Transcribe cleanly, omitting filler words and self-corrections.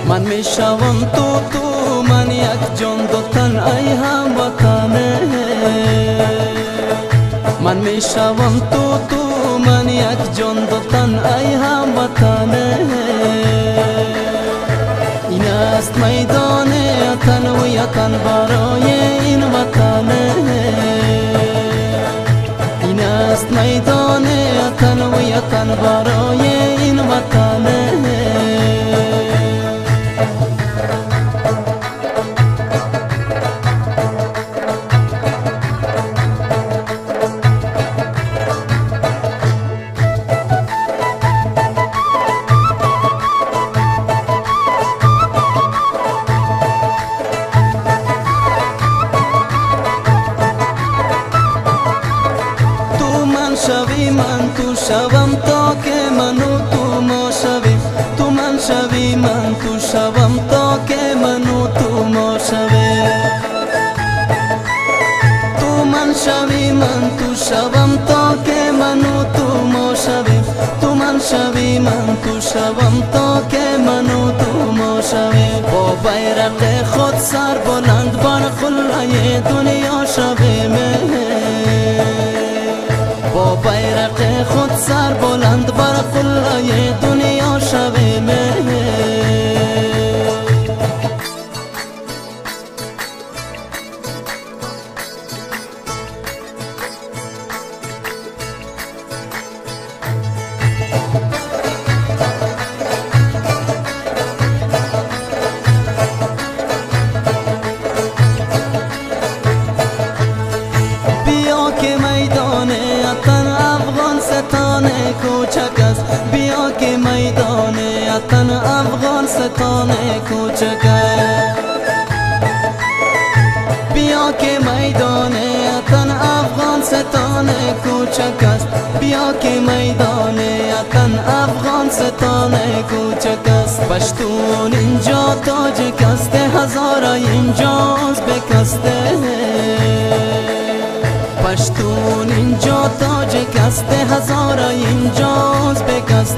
من میشوم تو من یک جان دو تن ای هموطنه من میشوم تو من یک جان دو تن ای هموطنه این است میدان تنویتن برای این وطنه این است میدان تنویتن برای این وطنه شوی من تو شوم تا که منو تو ما شویم تو من شوی من تو شوم تا که منو تو ما شویم تو من شوی من تو شوم تا که منو تو ما شویم تو من شوی من تو شوم تا که منو تو ما شویم با بیرق خود سر بلند بر قله دنیا شویم با بیرق خود سر بلند بر قله دنیا شویم بیا که میدان وطن افغانستان کوچک است بیا که میدان وطن افغانستان کوچک است بیا که میدان وطن افغانستان کوچک است بیا که میدان وطن افغانستان کوچک است پشتون اینجا تاجک است هزارا اینجا ازبک است پشتون اینجا تاجک است هزارا اینجا ازبک است